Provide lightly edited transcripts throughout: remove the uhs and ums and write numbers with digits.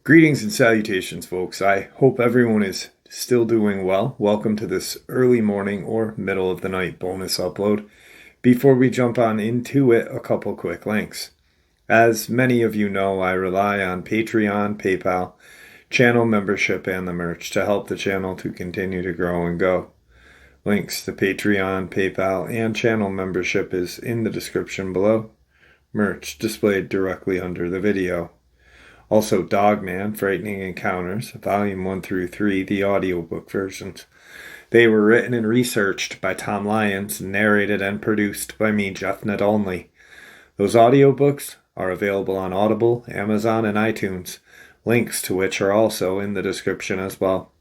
Greetings and salutations, folks. I hope everyone is still doing well. Welcome to this early morning or middle of the night bonus upload. Before we jump on into it, a couple quick links. As many of you know, I rely on Patreon, PayPal, channel membership, and the merch to help the channel to continue to grow and go. Links to Patreon, PayPal, and channel membership is in the description below. Merch displayed directly under the video. Also, Dogman, Frightening Encounters, Volume 1 through 3, the audiobook versions. They were written and researched by Tom Lyons, narrated and produced by me, Jeff Nadolny. Those audiobooks are available on Audible, Amazon, and iTunes, links to which are also in the description as well.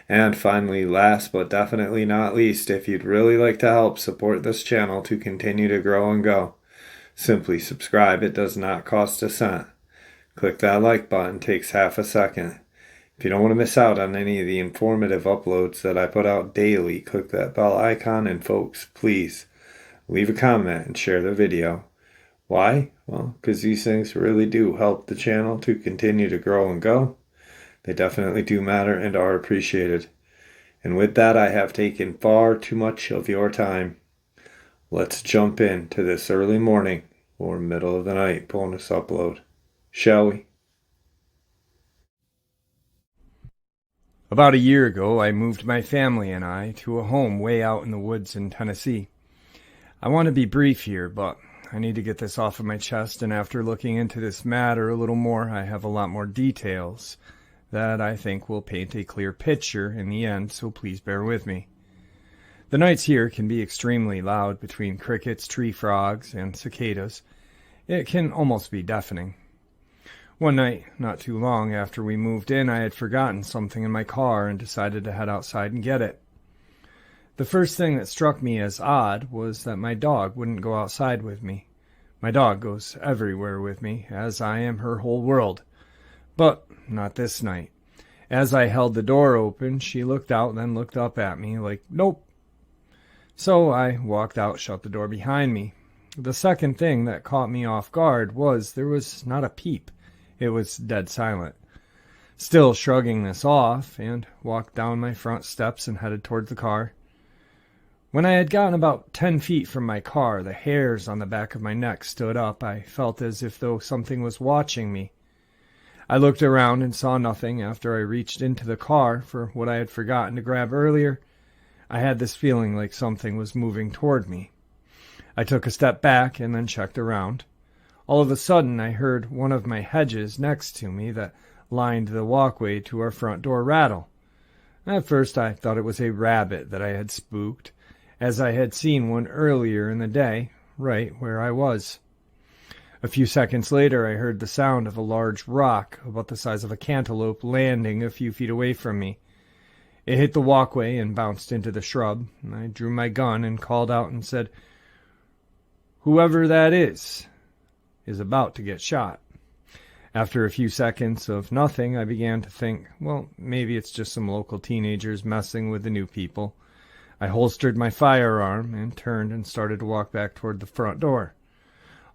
And finally, last but definitely not least, if you'd really like to help support this channel to continue to grow and go, simply subscribe. It does not cost a cent. Click that like button, takes half a second. If you don't want to miss out on any of the informative uploads that I put out daily, click that bell icon, and folks, please leave a comment and share the video. Why? Well, because these things really do help the channel to continue to grow and go. They definitely do matter and are appreciated. And with that, I have taken far too much of your time. Let's jump into this early morning or middle of the night bonus upload. Shall we? About a year ago, I moved my family and I to a home way out in the woods in Tennessee. I want to be brief here, but I need to get this off of my chest, and after looking into this matter a little more, I have a lot more details that I think will paint a clear picture in the end, so please bear with me. The nights here can be extremely loud between crickets, tree frogs, and cicadas. It can almost be deafening. One night, not too long after we moved in, I had forgotten something in my car and decided to head outside and get it. The first thing that struck me as odd was that my dog wouldn't go outside with me. My dog goes everywhere with me, as I am her whole world. But not this night. As I held the door open, she looked out and then looked up at me like, nope. So I walked out, shut the door behind me. The second thing that caught me off guard was there was not a peep. It was dead silent. Still shrugging this off, and walked down my front steps and headed toward the car. When I had gotten about 10 feet from my car, the hairs on the back of my neck stood up. I felt as if though something was watching me. I looked around and saw nothing. After I reached into the car for what I had forgotten to grab earlier, I had this feeling like something was moving toward me. I took a step back and then checked around. All of a sudden, I heard one of my hedges next to me that lined the walkway to our front door rattle. At first, I thought it was a rabbit that I had spooked, as I had seen one earlier in the day, right where I was. A few seconds later, I heard the sound of a large rock about the size of a cantaloupe landing a few feet away from me. It hit the walkway and bounced into the shrub. I drew my gun and called out and said, "Whoever that is about to get shot." After a few seconds of nothing, I began to think, well, maybe it's just some local teenagers messing with the new people. I holstered my firearm and turned and started to walk back toward the front door.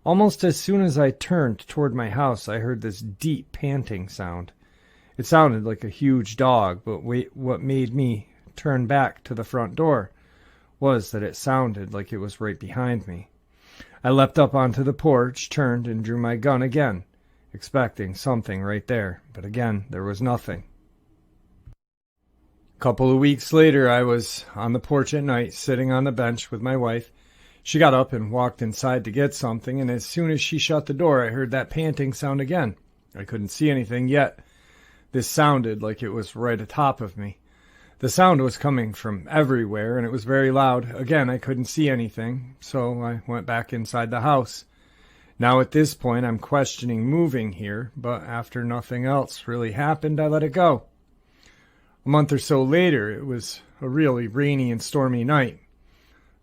Almost as soon as I turned toward my house, I heard this deep panting sound. It sounded like a huge dog, but what made me turn back to the front door was that it sounded like it was right behind me. I leapt up onto the porch, turned, and drew my gun again, expecting something right there, but again, there was nothing. A couple of weeks later, I was on the porch at night, sitting on the bench with my wife. She got up and walked inside to get something, and as soon as she shut the door, I heard that panting sound again. I couldn't see anything yet. This sounded like it was right atop of me. The sound was coming from everywhere, and it was very loud. Again, I couldn't see anything, so I went back inside the house. Now at this point, I'm questioning moving here, but after nothing else really happened, I let it go. A month or so later, it was a really rainy and stormy night.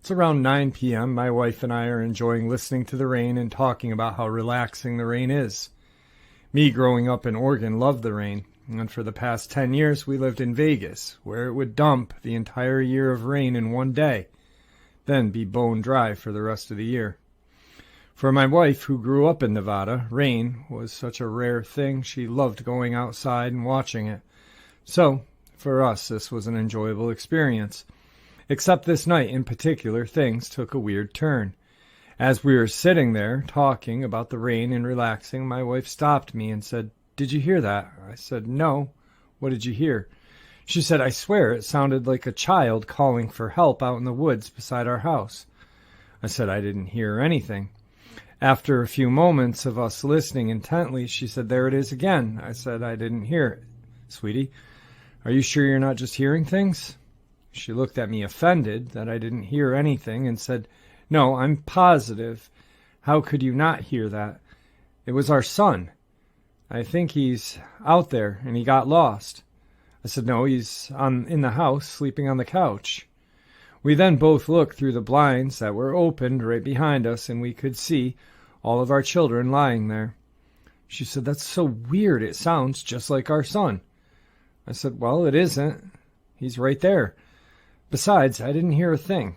It's around 9 p.m. My wife and I are enjoying listening to the rain and talking about how relaxing the rain is. Me, growing up in Oregon, loved the rain. And for the past 10 years, we lived in Vegas, where it would dump the entire year of rain in one day. then be bone dry for the rest of the year. For my wife, who grew up in Nevada, rain was such a rare thing. She loved going outside and watching it. So, for us, this was an enjoyable experience. Except this night in particular, things took a weird turn. As we were sitting there talking about the rain and relaxing, my wife stopped me and said, "Did you hear that?" I said, "No. What did you hear?" She said, "I swear it sounded like a child calling for help out in the woods beside our house." I said, "I didn't hear anything." After a few moments of us listening intently, she said, "There it is again." I said, "I didn't hear it." "Sweetie, are you sure you're not just hearing things?" She looked at me offended that I didn't hear anything and said, "No, I'm positive. How could you not hear that? It was our son. I think he's out there and he got lost." I said, "No, he's in the house sleeping on the couch." We then both looked through the blinds that were opened right behind us, and we could see all of our children lying there. She said, "That's so weird. It sounds just like our son." I said, "Well, it isn't. He's right there. Besides, I didn't hear a thing."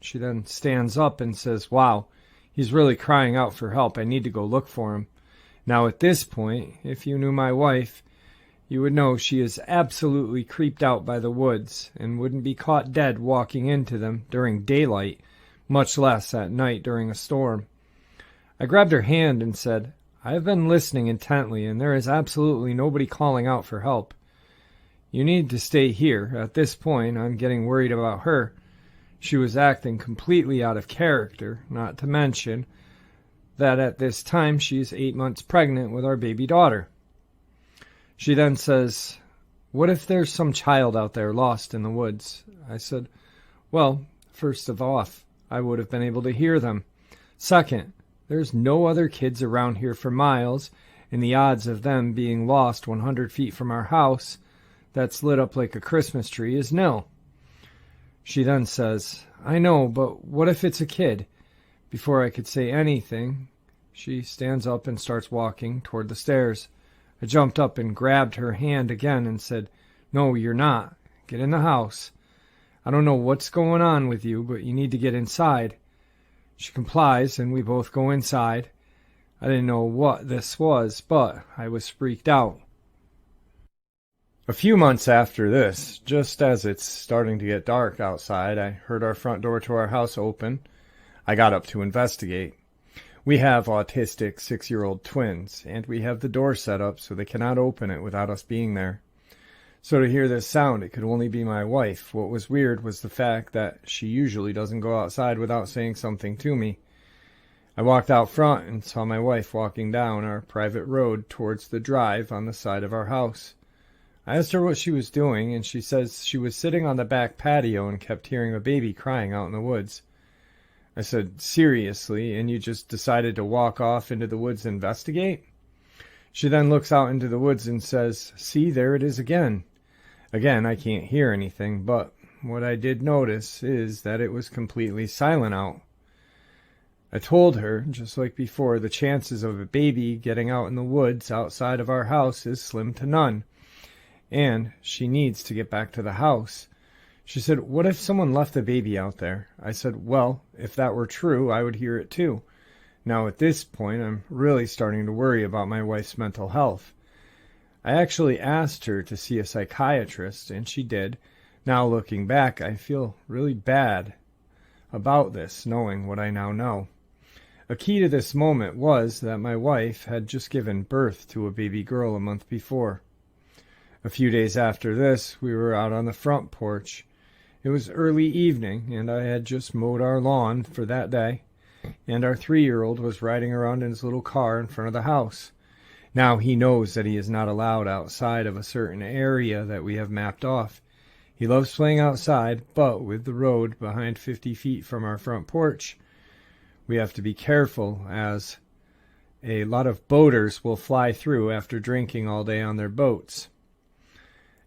She then stands up and says, "Wow, he's really crying out for help. I need to go look for him." Now, at this point, if you knew my wife, you would know she is absolutely creeped out by the woods and wouldn't be caught dead walking into them during daylight, much less at night during a storm. I grabbed her hand and said, "I have been listening intently, and there is absolutely nobody calling out for help. You need to stay here. At this point, I'm getting worried about her. She was acting completely out of character, not to mention that at this time she is 8 months pregnant with our baby daughter." She then says, "What if there's some child out there lost in the woods?" I said, "Well, first of all, I would have been able to hear them. Second, there's no other kids around here for miles, and the odds of them being lost 100 feet from our house that's lit up like a Christmas tree is nil." She then says, "I know, but what if it's a kid?" Before I could say anything, she stands up and starts walking toward the stairs. I jumped up and grabbed her hand again and said, "No, you're not. Get in the house. I don't know what's going on with you, but you need to get inside." She complies, and we both go inside. I didn't know what this was, but I was freaked out. A few months after this, just as it's starting to get dark outside, I heard our front door to our house open. I got up to investigate. We have autistic 6-year-old twins, and we have the door set up so they cannot open it without us being there. So to hear this sound, it could only be my wife. What was weird was the fact that she usually doesn't go outside without saying something to me. I walked out front and saw my wife walking down our private road towards the drive on the side of our house. I asked her what she was doing, and she says she was sitting on the back patio and kept hearing a baby crying out in the woods. I said, "Seriously, and you just decided to walk off into the woods and investigate?" She then looks out into the woods and says, "See, there it is again." Again, I can't hear anything, but what I did notice is that it was completely silent out. I told her, just like before, the chances of a baby getting out in the woods outside of our house is slim to none, and she needs to get back to the house. She said, "What if someone left the baby out there?" I said, "Well, if that were true, I would hear it too." Now, at this point, I'm really starting to worry about my wife's mental health. I actually asked her to see a psychiatrist, and she did. Now, looking back, I feel really bad about this, knowing what I now know. A key to this moment was that my wife had just given birth to a baby girl a month before. A few days after this, we were out on the front porch. It was early evening, and I had just mowed our lawn for that day, and our 3-year-old was riding around in his little car in front of the house. Now he knows that he is not allowed outside of a certain area that we have mapped off. He loves playing outside, but with the road behind 50 feet from our front porch, we have to be careful, as a lot of boaters will fly through after drinking all day on their boats.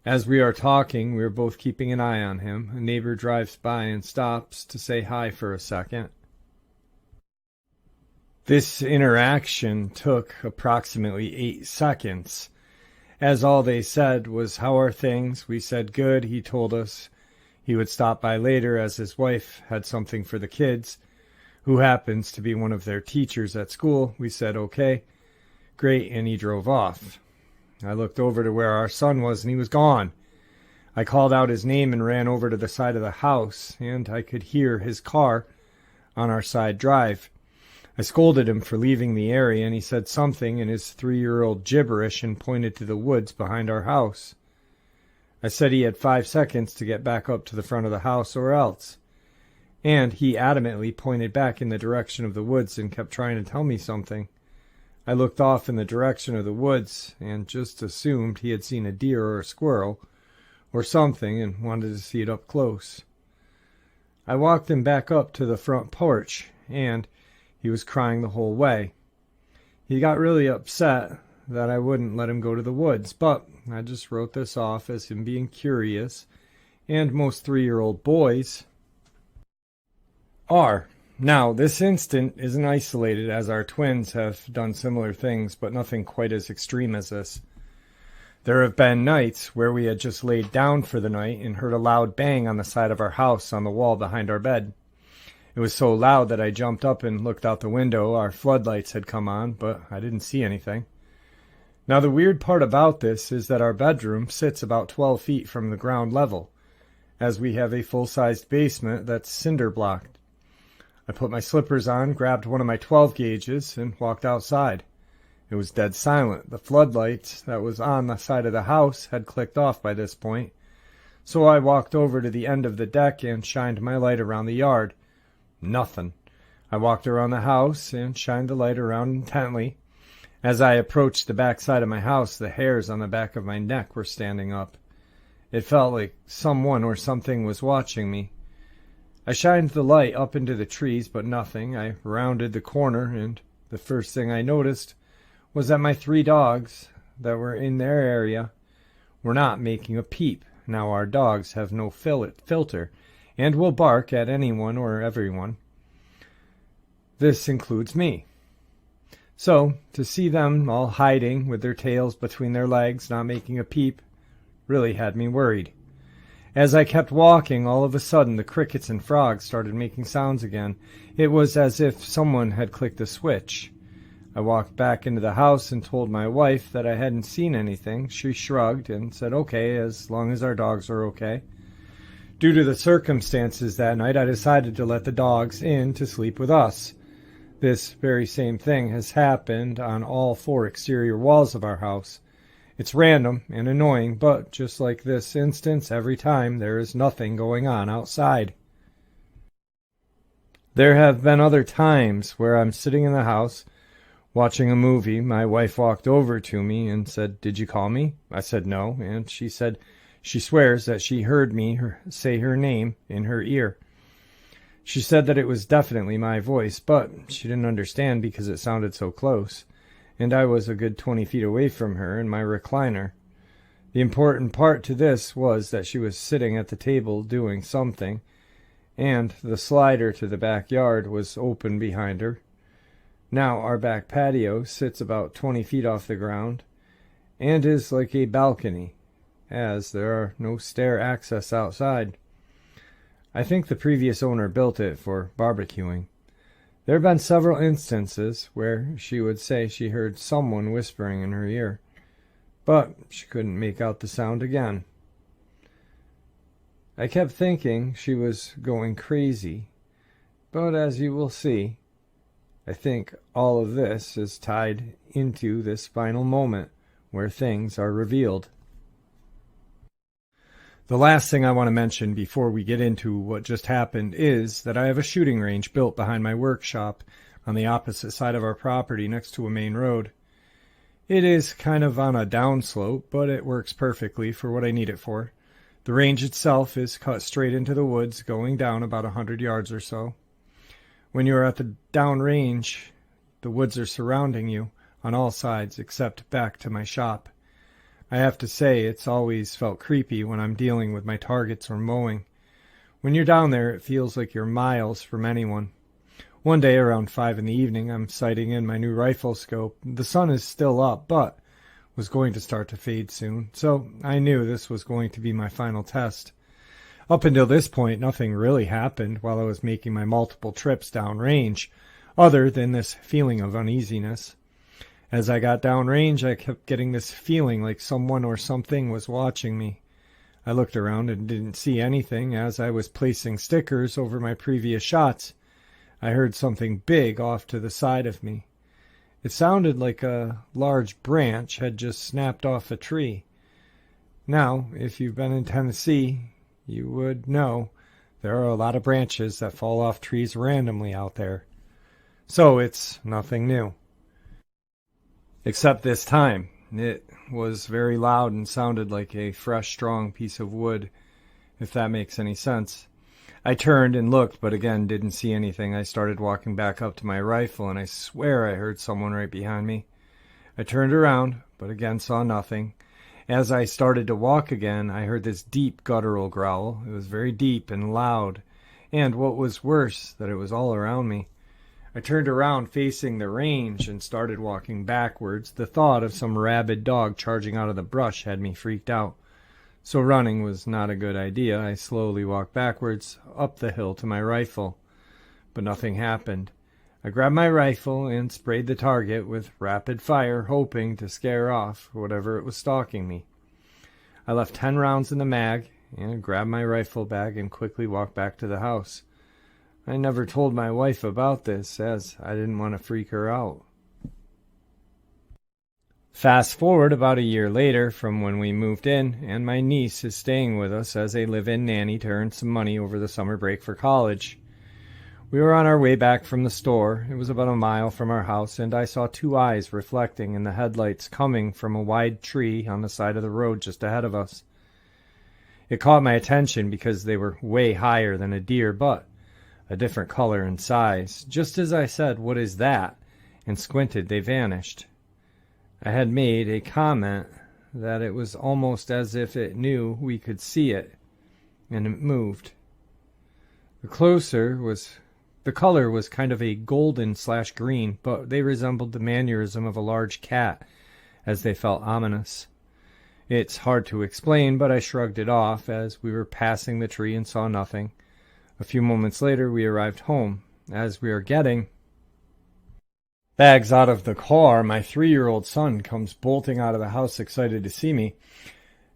As we are talking, we are both keeping an eye on him. A neighbor drives by and stops to say hi for a second. This interaction took approximately 8 seconds, as all they said was, "How are things?" We said, "Good." He told us He would stop by later as his wife had something for the kids, who happens to be one of their teachers at school. We said, okay, great, and he drove off. I looked over to where our son was, and he was gone. I called out his name and ran over to the side of the house, and I could hear his car on our side drive. I scolded him for leaving the area, and he said something in his 3-year-old gibberish and pointed to the woods behind our house. I said he had 5 seconds to get back up to the front of the house or else. And he adamantly pointed back in the direction of the woods and kept trying to tell me something. I looked off in the direction of the woods and just assumed he had seen a deer or a squirrel or something and wanted to see it up close. I walked him back up to the front porch, and he was crying the whole way. He got really upset that I wouldn't let him go to the woods, but I just wrote this off as him being curious, and most 3-year-old boys are. Now, this incident isn't isolated, as our twins have done similar things, but nothing quite as extreme as this. There have been nights where we had just laid down for the night and heard a loud bang on the side of our house on the wall behind our bed. It was so loud that I jumped up and looked out the window. Our floodlights had come on, but I didn't see anything. Now, the weird part about this is that our bedroom sits about 12 feet from the ground level, as we have a full-sized basement that's cinder-blocked. I put my slippers on, grabbed one of my 12 gauges, and walked outside. It was dead silent. The floodlights that was on the side of the house had clicked off by this point, so I walked over to the end of the deck and shined my light around the yard. Nothing. I walked around the house and shined the light around intently. As I approached the back side of my house, the hairs on the back of my neck were standing up. It felt like someone or something was watching me. I shined the light up into the trees, but nothing. I rounded the corner, and the first thing I noticed was that my 3 dogs that were in their area were not making a peep. Now, our dogs have no filter and will bark at anyone or everyone. This includes me. So, to see them all hiding with their tails between their legs, not making a peep, really had me worried. As I kept walking, all of a sudden the crickets and frogs started making sounds again. It was as if someone had clicked a switch. I walked back into the house and told my wife that I hadn't seen anything. She shrugged and said, okay, as long as our dogs are okay. Due to the circumstances that night, I decided to let the dogs in to sleep with us. This very same thing has happened on all 4 exterior walls of our house. It's random and annoying, but just like this instance, every time there is nothing going on outside. There have been other times where I'm sitting in the house watching a movie. My wife walked over to me and said, "Did you call me?" I said no, and she said she swears that she heard me say her name in her ear. She said that it was definitely my voice, but she didn't understand because it sounded so close, and I was a good 20 feet away from her in my recliner. The important part to this was that she was sitting at the table doing something, and the slider to the backyard was open behind her. Now our back patio sits about 20 feet off the ground and is like a balcony, as there are no stair access outside. I think the previous owner built it for barbecuing. There have been several instances where she would say she heard someone whispering in her ear, but she couldn't make out the sound again. I kept thinking she was going crazy, but as you will see, I think all of this is tied into this final moment where things are revealed. The last thing I want to mention before we get into what just happened is that I have a shooting range built behind my workshop on the opposite side of our property next to a main road. It is kind of on a downslope, but it works perfectly for what I need it for. The range itself is cut straight into the woods, going down about 100 yards or so. When you are at the down range, the woods are surrounding you on all sides except back to my shop. I have to say, it's always felt creepy when I'm dealing with my targets or mowing. When you're down there, it feels like you're miles from anyone. One day around 5 in the evening, I'm sighting in my new rifle scope. The sun is still up, but was going to start to fade soon, so I knew this was going to be my final test. Up until this point, nothing really happened while I was making my multiple trips downrange, other than this feeling of uneasiness. As I got downrange, I kept getting this feeling like someone or something was watching me. I looked around and didn't see anything as I was placing stickers over my previous shots. I heard something big off to the side of me. It sounded like a large branch had just snapped off a tree. Now, if you've been in Tennessee, you would know there are a lot of branches that fall off trees randomly out there. So it's nothing new. Except this time, it was very loud and sounded like a fresh, strong piece of wood, if that makes any sense. I turned and looked, but again didn't see anything. I started walking back up to my rifle, and I swear I heard someone right behind me. I turned around, but again saw nothing. As I started to walk again, I heard this deep guttural growl. It was very deep and loud, and what was worse, that it was all around me. I turned around facing the range and started walking backwards. The thought of some rabid dog charging out of the brush had me freaked out. So running was not a good idea. I slowly walked backwards up the hill to my rifle, but nothing happened. I grabbed my rifle and sprayed the target with rapid fire, hoping to scare off whatever it was stalking me. I left 10 rounds in the mag and grabbed my rifle bag and quickly walked back to the house. I never told my wife about this, as I didn't want to freak her out. Fast forward about a year later from when we moved in, and my niece is staying with us as a live-in nanny to earn some money over the summer break for college. We were on our way back from the store. It was about a mile from our house, and I saw 2 eyes reflecting in the headlights coming from a wide tree on the side of the road just ahead of us. It caught my attention because they were way higher than a deer, but a different color and size. Just as I said, "What is that?" and squinted, they vanished. I had made a comment that it was almost as if it knew we could see it, and it moved. The color was kind of a golden/green, but they resembled the mannerism of a large cat, as they felt ominous. It's hard to explain, but I shrugged it off as we were passing the tree and saw nothing. A few moments later, we arrived home. As we are getting bags out of the car, my 3-year-old son comes bolting out of the house excited to see me.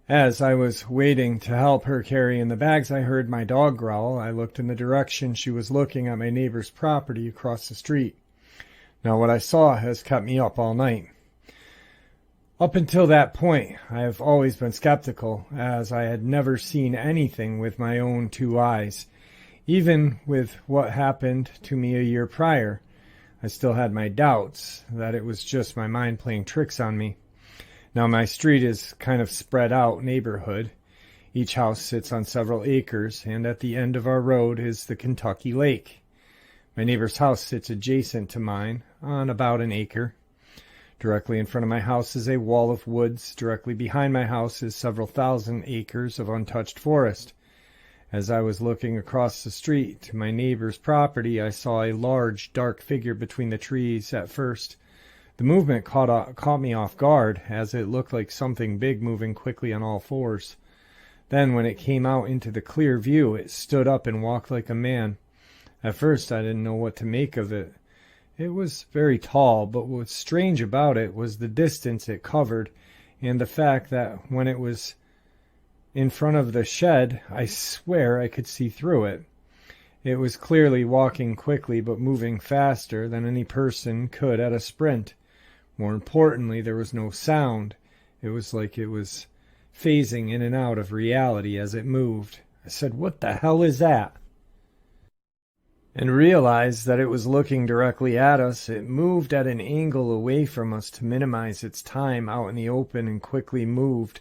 As I was waiting to help her carry in the bags, I heard my dog growl. I looked in the direction she was looking at my neighbor's property across the street. Now, what I saw has kept me up all night. Up until that point, I have always been skeptical, as I had never seen anything with my own 2 eyes. Even with what happened to me a year prior, I still had my doubts that it was just my mind playing tricks on me. Now, my street is kind of spread out neighborhood. Each house sits on several acres, and at the end of our road is the Kentucky Lake. My neighbor's house sits adjacent to mine on about an acre. Directly in front of my house is a wall of woods. Directly behind my house is several thousand acres of untouched forest. As I was looking across the street to my neighbor's property, I saw a large, dark figure between the trees at first. The movement caught me off guard, as it looked like something big moving quickly on all fours. Then, when it came out into the clear view, it stood up and walked like a man. At first, I didn't know what to make of it. It was very tall, but what was strange about it was the distance it covered, and the fact that when it was in front of the shed, I swear I could see through it. It was clearly walking quickly, but moving faster than any person could at a sprint. More importantly, there was no sound. It was like it was phasing in and out of reality as it moved. I said, "What the hell is that?" And realized that it was looking directly at us. It moved at an angle away from us to minimize its time out in the open, and quickly moved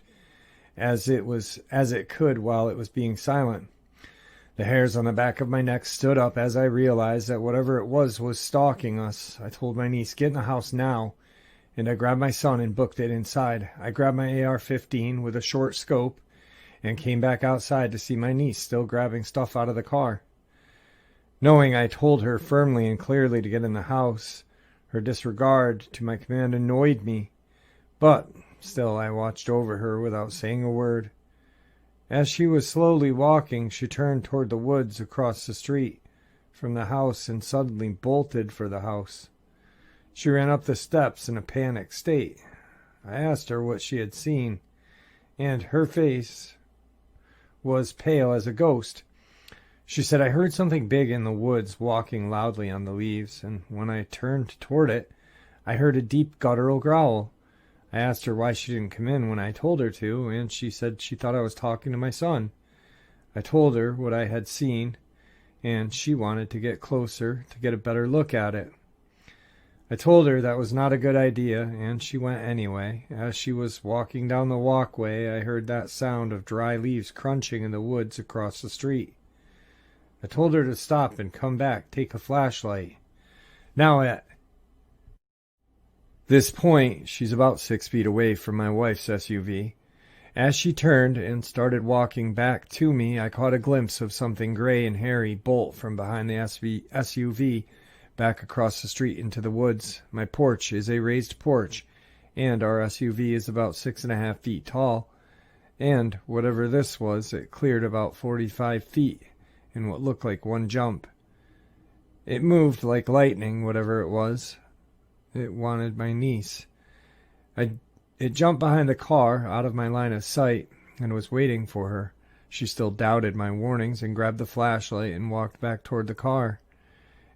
as it could while it was being silent. The hairs on the back of my neck stood up as I realized that whatever it was stalking us. I told my niece, "Get in the house now," and I grabbed my son and booked it inside. I grabbed my AR-15 with a short scope and came back outside to see my niece still grabbing stuff out of the car. Knowing I told her firmly and clearly to get in the house, her disregard to my command annoyed me, but still I watched over her without saying a word. As she was slowly walking, she turned toward the woods across the street from the house and suddenly bolted for the house. She ran up the steps in a panicked state. I asked her what she had seen, and her face was pale as a ghost. She said, "I heard something big in the woods walking loudly on the leaves, and when I turned toward it, I heard a deep guttural growl. I asked her why she didn't come in when I told her to, and she said she thought I was talking to my son. I told her what I had seen, and she wanted to get closer to get a better look at it. I told her that was not a good idea, and she went anyway. As she was walking down the walkway, I heard that sound of dry leaves crunching in the woods across the street. I told her to stop and come back, take a flashlight. Now at this point, she's about 6 feet away from my wife's SUV. As she turned and started walking back to me, I caught a glimpse of something gray and hairy bolt from behind the SUV back across the street into the woods. My porch is a raised porch, and our SUV is about 6.5 feet tall, and whatever this was, it cleared about 45 feet in what looked like one jump. It moved like lightning, whatever it was. It wanted my niece. It jumped behind the car, out of my line of sight, and was waiting for her. She still doubted my warnings and grabbed the flashlight and walked back toward the car.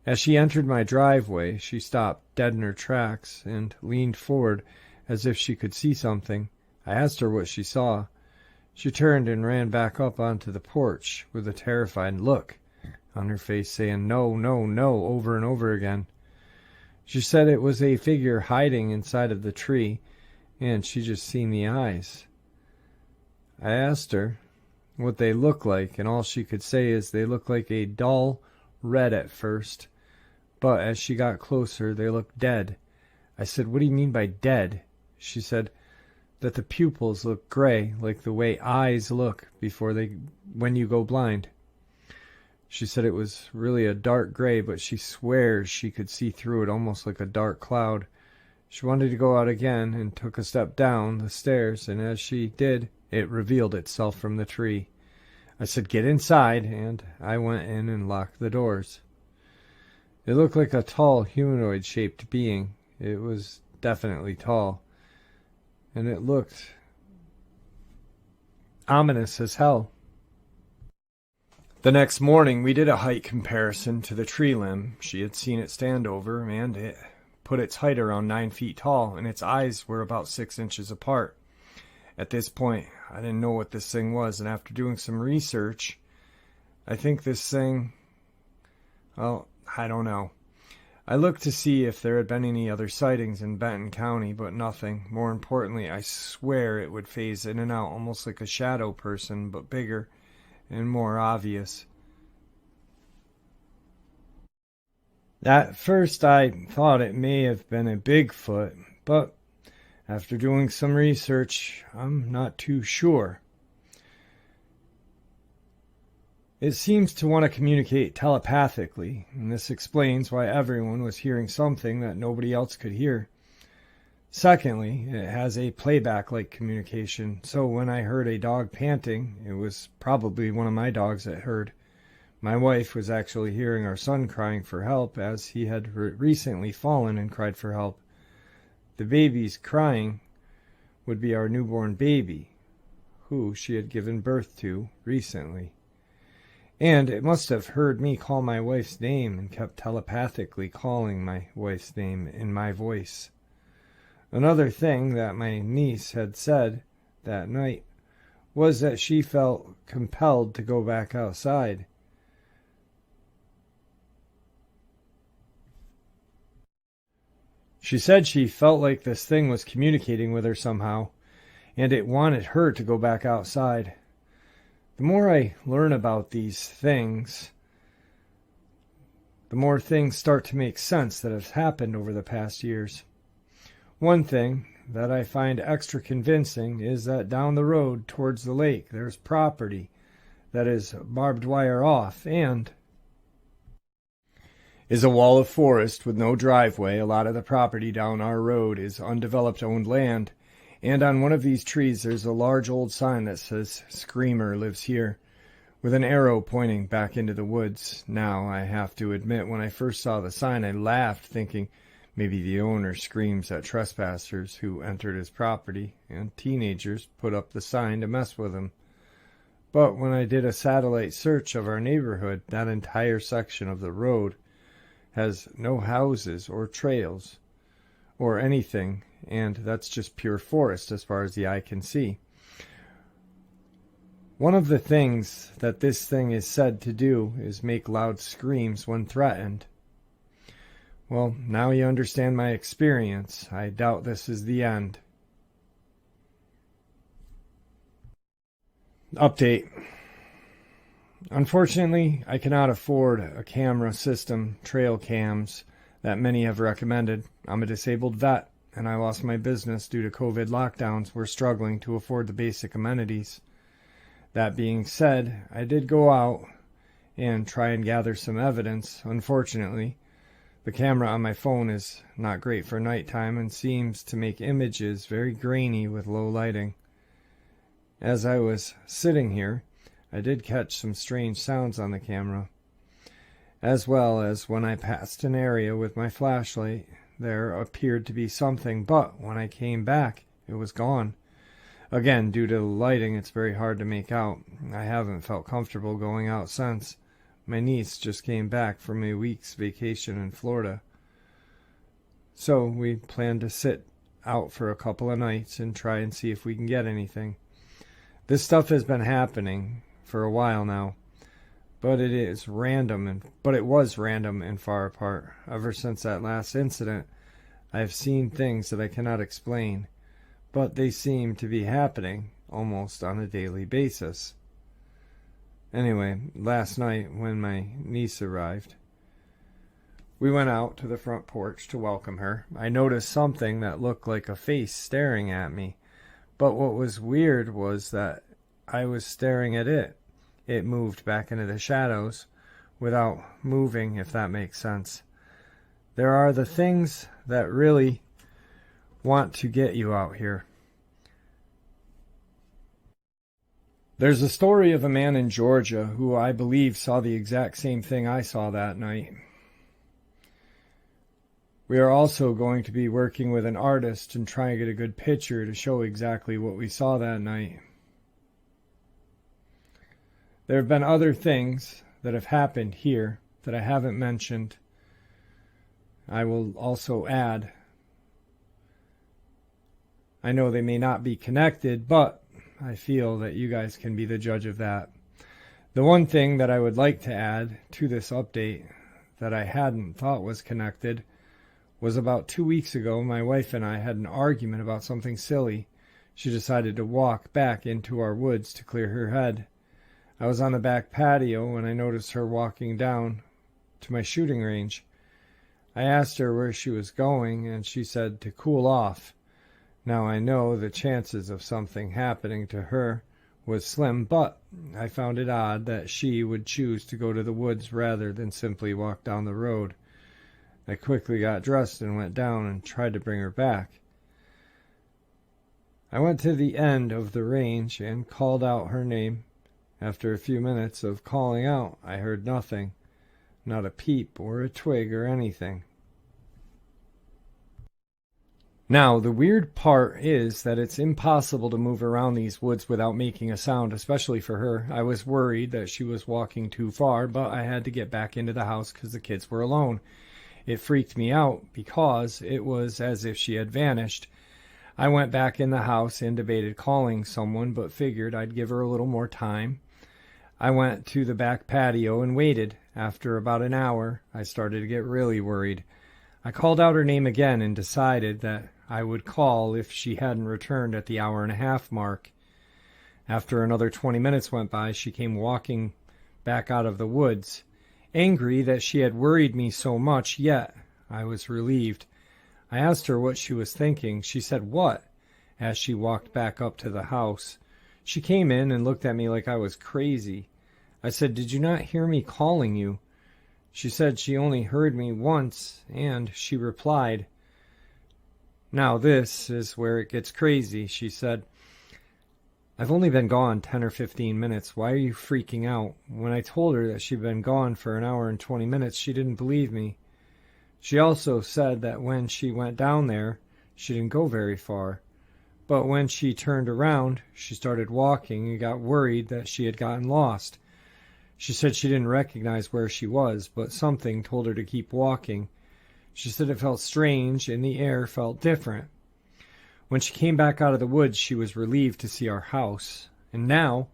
As she entered my driveway, she stopped dead in her tracks and leaned forward as if she could see something. I asked her what she saw. She turned and ran back up onto the porch with a terrified look on her face, saying, "No, no, no," over and over again. She said it was a figure hiding inside of the tree, and she just seen the eyes. I asked her what they look like, and all she could say is they look like a dull red at first, but as she got closer, they looked dead. I said, "What do you mean by dead?" She said that the pupils look gray, like the way eyes look when you go blind. She said it was really a dark gray, but she swears she could see through it almost like a dark cloud. She wanted to go out again and took a step down the stairs, and as she did, it revealed itself from the tree. I said, "Get inside," and I went in and locked the doors. It looked like a tall, humanoid-shaped being. It was definitely tall, and it looked ominous as hell. The next morning, we did a height comparison to the tree limb she had seen it stand over, and it put its height around 9 feet tall, and its eyes were about 6 inches apart. At this point, I didn't know what this thing was, and after doing some research, I think this thing, well, I don't know. I looked to see if there had been any other sightings in Benton County, but nothing. More importantly, I swear it would phase in and out almost like a shadow person, but bigger and more obvious. At first I thought it may have been a Bigfoot, but after doing some research, I'm not too sure. It seems to want to communicate telepathically, and this explains why everyone was hearing something that nobody else could hear. Secondly, it has a playback-like communication, so when I heard a dog panting, it was probably one of my dogs that heard. My wife was actually hearing our son crying for help, as he had recently fallen and cried for help. The baby's crying would be our newborn baby, who she had given birth to recently. And it must have heard me call my wife's name and kept telepathically calling my wife's name in my voice. Another thing that my niece had said that night was that she felt compelled to go back outside. She said she felt like this thing was communicating with her somehow, and it wanted her to go back outside. The more I learn about these things, the more things start to make sense that have happened over the past years. One thing that I find extra convincing is that down the road towards the lake there's property that is barbed wire off and is a wall of forest with no driveway. A lot of the property down our road is undeveloped owned land, And on one of these trees, there's a large old sign that says, "Screamer lives here," with an arrow pointing back into the woods. Now, I have to admit, when I first saw the sign, I laughed, thinking maybe the owner screams at trespassers who entered his property, and teenagers put up the sign to mess with him. But when I did a satellite search of our neighborhood, that entire section of the road has no houses or trails or anything, and that's just pure forest as far as the eye can see. One of the things that this thing is said to do is make loud screams when threatened. Well, now you understand my experience. I doubt this is the end. Update. Unfortunately, I cannot afford a camera system, trail cams, that many have recommended. I'm a disabled vet, and I lost my business due to COVID lockdowns. We're struggling to afford the basic amenities. That being said, I did go out and try and gather some evidence. Unfortunately, the camera on my phone is not great for nighttime and seems to make images very grainy with low lighting. As I was sitting here, I did catch some strange sounds on the camera, as well as when I passed an area with my flashlight. There appeared to be something, but when I came back, it was gone. Again, due to the lighting, it's very hard to make out. I haven't felt comfortable going out since. My niece just came back from a week's vacation in Florida. So we plan to sit out for a couple of nights and try and see if we can get anything. This stuff has been happening for a while now, but it was random and far apart. Ever since that last incident, I have seen things that I cannot explain, but they seem to be happening almost on a daily basis. Anyway, last night when my niece arrived, we went out to the front porch to welcome her. I noticed something that looked like a face staring at me, but what was weird was that I was staring at it. It moved back into the shadows without moving, if that makes sense. There are the things that really want to get you out here. There's a story of a man in Georgia who I believe saw the exact same thing I saw that night. We are also going to be working with an artist and trying to get a good picture to show exactly what we saw that night. There have been other things that have happened here that I haven't mentioned. I will also add, I know they may not be connected, but I feel that you guys can be the judge of that. The one thing that I would like to add to this update that I hadn't thought was connected was about 2 weeks ago, my wife and I had an argument about something silly. She decided to walk back into our woods to clear her head. I was on the back patio when I noticed her walking down to my shooting range. I asked her where she was going, and she said to cool off. Now I know the chances of something happening to her was slim, but I found it odd that she would choose to go to the woods rather than simply walk down the road. I quickly got dressed and went down and tried to bring her back. I went to the end of the range and called out her name. After a few minutes of calling out, I heard nothing, not a peep or a twig or anything. Now, the weird part is that it's impossible to move around these woods without making a sound, especially for her. I was worried that she was walking too far, but I had to get back into the house because the kids were alone. It freaked me out because it was as if she had vanished. I went back in the house and debated calling someone, but figured I'd give her a little more time. I went to the back patio and waited. After about an hour, I started to get really worried. I called out her name again and decided that I would call if she hadn't returned at the hour-and-a-half mark. After another 20 minutes went by, she came walking back out of the woods. Angry that she had worried me so much, yet I was relieved. I asked her what she was thinking. She said, "What?" as she walked back up to the house. She came in and looked at me like I was crazy. I said, "Did you not hear me calling you?" She said she only heard me once, and she replied, Now this is where it gets crazy, she said. I've only been gone 10 or 15 minutes. Why are you freaking out? When I told her that she'd been gone for an hour and 20 minutes, she didn't believe me. She also said that when she went down there, she didn't go very far. But when she turned around, she started walking and got worried that she had gotten lost. She said she didn't recognize where she was, but something told her to keep walking. She said it felt strange and the air felt different. When she came back out of the woods, she was relieved to see our house. And now,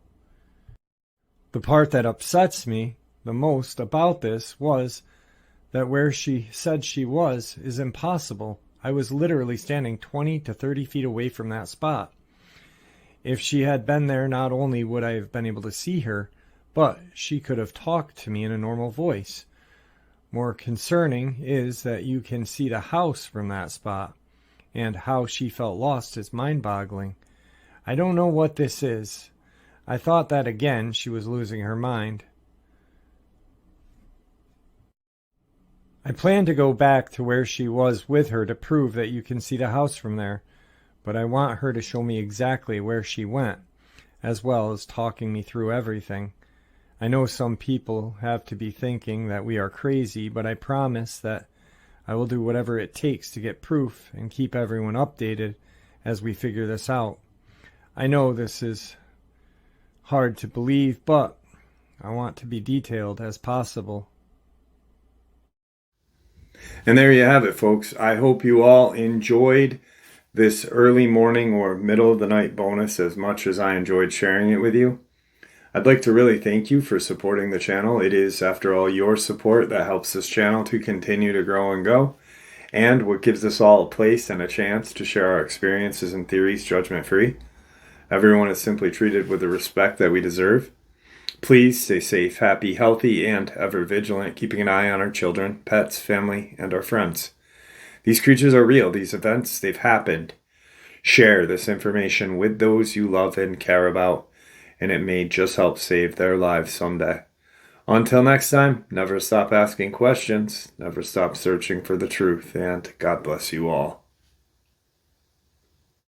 the part that upsets me the most about this was that where she said she was is impossible. I was literally standing 20 to 30 feet away from that spot. If she had been there, not only would I have been able to see her, but she could have talked to me in a normal voice. More concerning is that you can see the house from that spot, and how she felt lost is mind-boggling. I don't know what this is. I thought that again she was losing her mind. I plan to go back to where she was with her to prove that you can see the house from there, but I want her to show me exactly where she went, as well as talking me through everything. I know some people have to be thinking that we are crazy, but I promise that I will do whatever it takes to get proof and keep everyone updated as we figure this out. I know this is hard to believe, but I want to be detailed as possible. And there you have it, folks. I hope you all enjoyed this early morning or middle of the night bonus as much as I enjoyed sharing it with you. I'd like to really thank you for supporting the channel. It is, after all, your support that helps this channel to continue to grow and go, and what gives us all a place and a chance to share our experiences and theories judgment-free. Everyone is simply treated with the respect that we deserve. Please stay safe, happy, healthy, and ever vigilant, keeping an eye on our children, pets, family, and our friends. These creatures are real. These events, they've happened. Share this information with those you love and care about, and it may just help save their lives someday. Until next time, never stop asking questions, never stop searching for the truth, and God bless you all.